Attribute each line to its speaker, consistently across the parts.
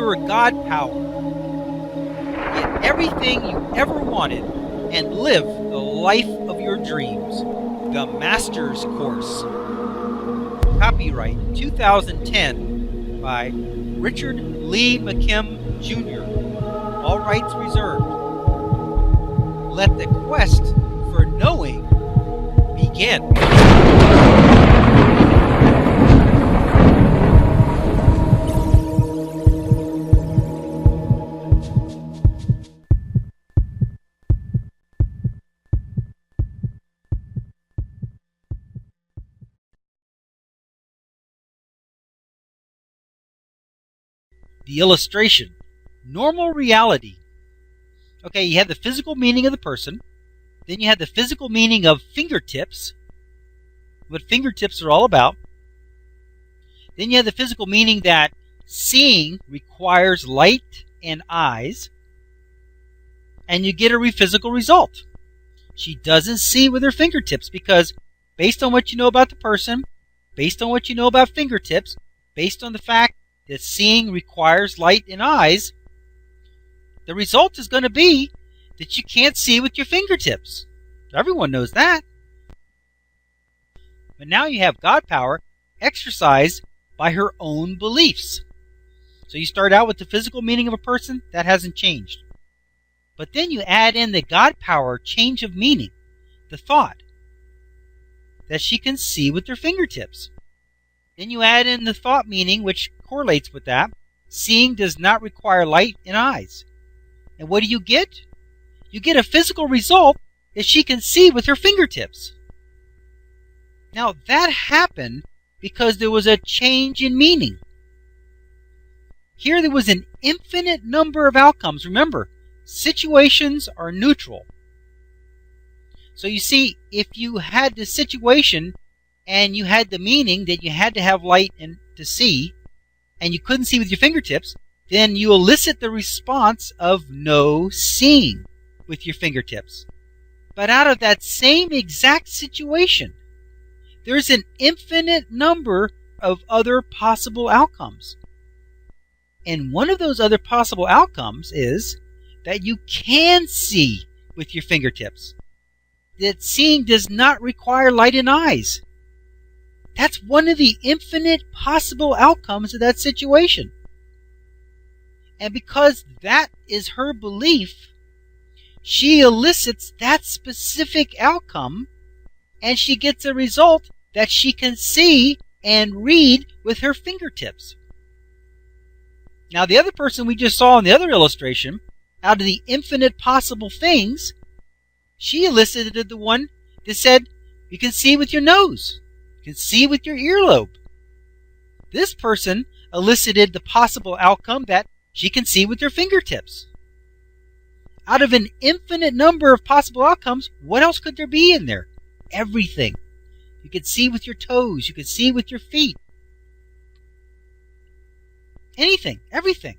Speaker 1: your God power. Get everything you ever wanted and live the life of your dreams. The Master's Course. Copyright 2010 by Richard Lee McKim Jr. All rights reserved. Let the quest for knowing begin. The illustration. Normal reality. Okay, you have the physical meaning of the person. Then you have the physical meaning of fingertips. What fingertips are all about. Then you have the physical meaning that seeing requires light and eyes. And you get a physical result. She doesn't see with her fingertips because based on what you know about the person, based on what you know about fingertips, based on the fact that seeing requires light and eyes, the result is going to be that you can't see with your fingertips. Everyone knows that. But now you have God power exercised by her own beliefs. So you start out with the physical meaning of a person. That hasn't changed. But then you add in the God power change of meaning, the thought that she can see with her fingertips. Then you add in the thought meaning, which correlates with that. Seeing does not require light and eyes. And what do you get? You get a physical result that she can see with her fingertips. Now that happened because there was a change in meaning. Here there was an infinite number of outcomes. Remember, situations are neutral. So you see, if you had the situation and you had the meaning that you had to have light and to see, and you couldn't see with your fingertips, then you elicit the response of no seeing with your fingertips. But out of that same exact situation, there's an infinite number of other possible outcomes. And one of those other possible outcomes is that you can see with your fingertips. That seeing does not require light and eyes. That's one of the infinite possible outcomes of that situation. And because that is her belief, she elicits that specific outcome, and she gets a result that she can see and read with her fingertips. Now, the other person we just saw in the other illustration, out of the infinite possible things, she elicited the one that said, you can see with your nose. You can see with your earlobe. This person elicited the possible outcome that she can see with her fingertips. Out of an infinite number of possible outcomes, what else could there be in there? Everything. You could see with your toes. You could see with your feet. Anything. Everything.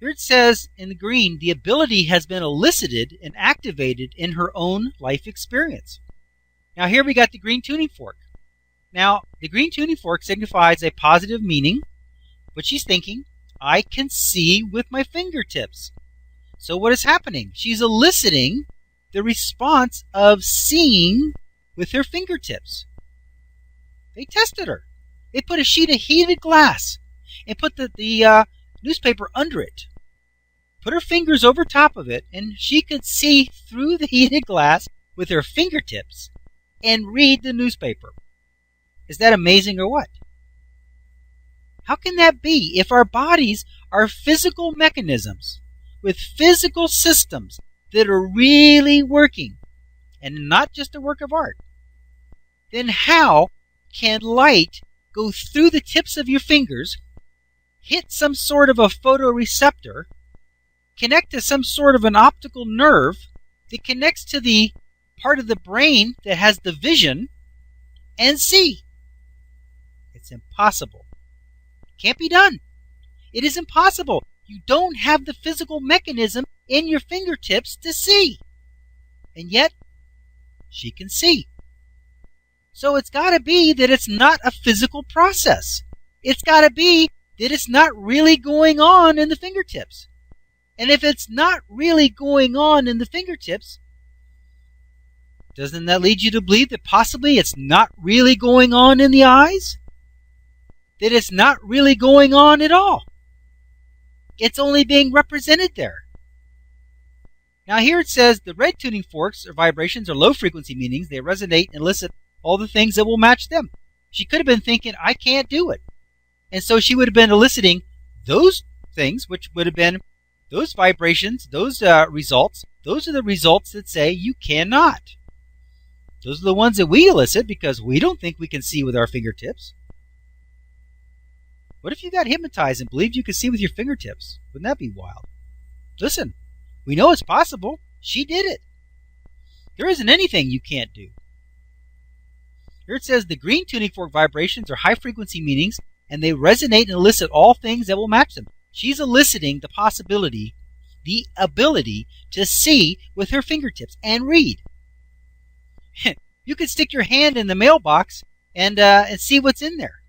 Speaker 1: Here it says in the green, the ability has been elicited and activated in her own life experience. Now here we got the green tuning fork. Now, the green tuning fork signifies a positive meaning, but she's thinking, I can see with my fingertips. So what is happening? She's eliciting the response of seeing with her fingertips. They tested her. They put a sheet of heated glass and put the newspaper under it. Put her fingers over top of it, and she could see through the heated glass with her fingertips and read the newspaper. Is that amazing or what? How can that be if our bodies are physical mechanisms with physical systems that are really working and not just a work of art? Then how can light go through the tips of your fingers, hit some sort of a photoreceptor, connect to some sort of an optical nerve that connects to the part of the brain that has the vision, and see? It's impossible. Can't be done. It is impossible. You don't have the physical mechanism in your fingertips to see. And yet, she can see. So it's got to be that it's not a physical process. It's got to be that it's not really going on in the fingertips. And if it's not really going on in the fingertips, doesn't that lead you to believe that possibly it's not really going on in the eyes? That it's not really going on at all? It's only being represented there. Now here it says the red tuning forks or vibrations are low frequency meanings. They resonate and elicit all the things that will match them. She could have been thinking, I can't do it. And so she would have been eliciting those things, which would have been those vibrations, those results. Those are the results that say you cannot. Those are the ones that we elicit because we don't think we can see with our fingertips. What if you got hypnotized and believed you could see with your fingertips? Wouldn't that be wild? Listen, we know it's possible. She did it. There isn't anything you can't do. Here it says the green tuning fork vibrations are high frequency meanings and they resonate and elicit all things that will match them. She's eliciting the possibility, the ability to see with her fingertips and read. You could stick your hand in the mailbox and see what's in there.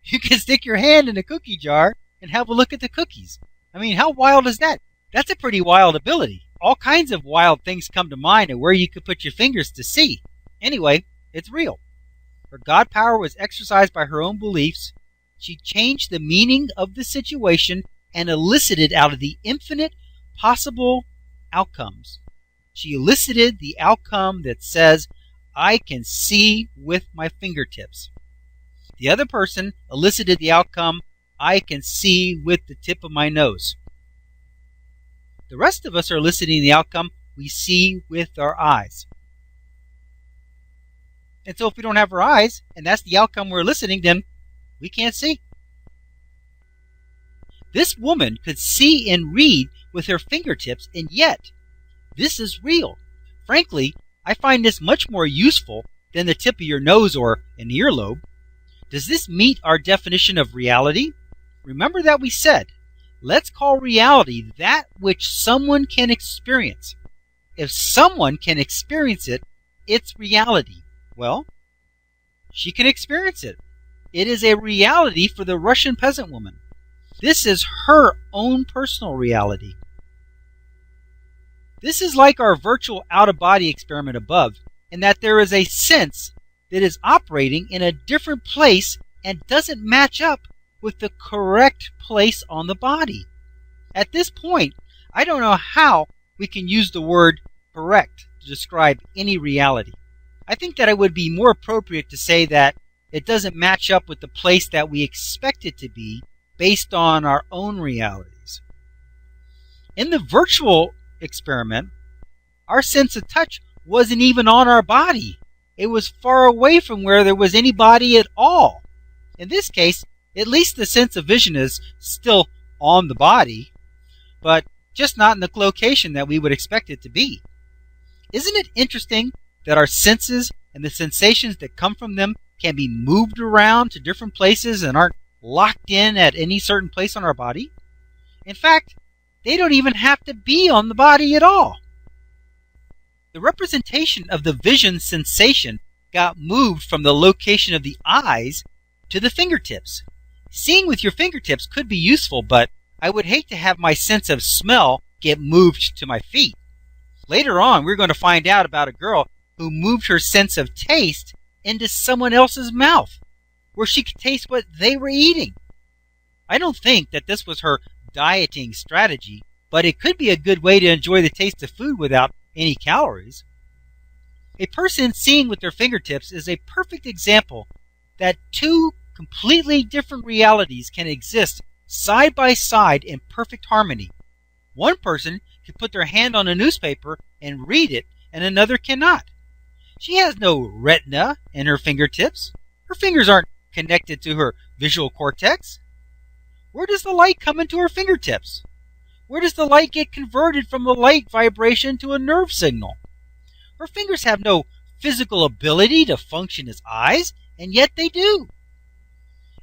Speaker 1: You can stick your hand in a cookie jar and have a look at the cookies. I mean, how wild is that? That's a pretty wild ability. All kinds of wild things come to mind of where you could put your fingers to see. Anyway, it's real. Her God power was exercised by her own beliefs. She changed the meaning of the situation and elicited out of the infinite possible outcomes. She elicited the outcome that says, I can see with my fingertips. The other person elicited the outcome, I can see with the tip of my nose. The rest of us are eliciting the outcome, we see with our eyes. And so if we don't have our eyes, and that's the outcome we're eliciting, then we can't see. This woman could see and read with her fingertips, and yet, this is real. Frankly, I find this much more useful than the tip of your nose or an earlobe. Does this meet our definition of reality? Remember that we said, let's call reality that which someone can experience. If someone can experience it, it's reality. Well, she can experience it. It is a reality for the Russian peasant woman. This is her own personal reality. This is like our virtual out-of-body experiment above, in that there is a sense that is operating in a different place and doesn't match up with the correct place on the body. At this point, I don't know how we can use the word correct to describe any reality. I think that it would be more appropriate to say that it doesn't match up with the place that we expect it to be based on our own realities. In the virtual experiment, our sense of touch wasn't even on our body. It was far away from where there was any body at all. In this case, at least the sense of vision is still on the body, but just not in the location that we would expect it to be. Isn't it interesting that our senses and the sensations that come from them can be moved around to different places and aren't locked in at any certain place on our body? In fact, they don't even have to be on the body at all. The representation of the vision sensation got moved from the location of the eyes to the fingertips. Seeing with your fingertips could be useful, but I would hate to have my sense of smell get moved to my feet. Later on, we're going to find out about a girl who moved her sense of taste into someone else's mouth, where she could taste what they were eating. I don't think that this was her dieting strategy, but it could be a good way to enjoy the taste of food without any calories. A person seeing with their fingertips is a perfect example that two completely different realities can exist side by side in perfect harmony. One person can put their hand on a newspaper and read it, and another cannot. She has no retina in her fingertips. Her fingers aren't connected to her visual cortex. Where does the light come into her fingertips? Where does the light get converted from a light vibration to a nerve signal? Her fingers have no physical ability to function as eyes, and yet they do.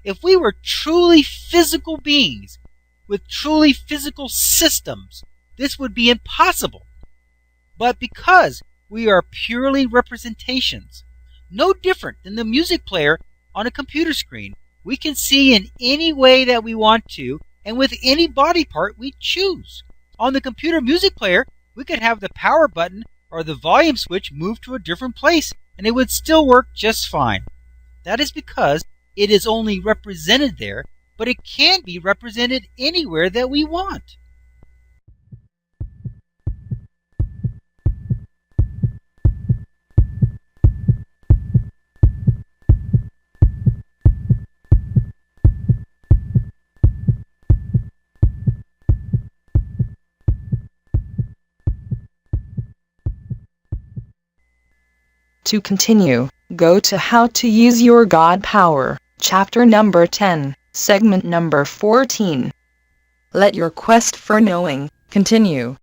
Speaker 1: If we were truly physical beings with truly physical systems, this would be impossible. But because we are purely representations, no different than the music player on a computer screen, we can see in any way that we want to and with any body part we choose. On the computer music player, we could have the power button or the volume switch moved to a different place and it would still work just fine. That is because it is only represented there, but it can be represented anywhere that we want.
Speaker 2: To continue, go to How to Use Your God Power, chapter number 10, segment number 14. Let your quest for knowing continue.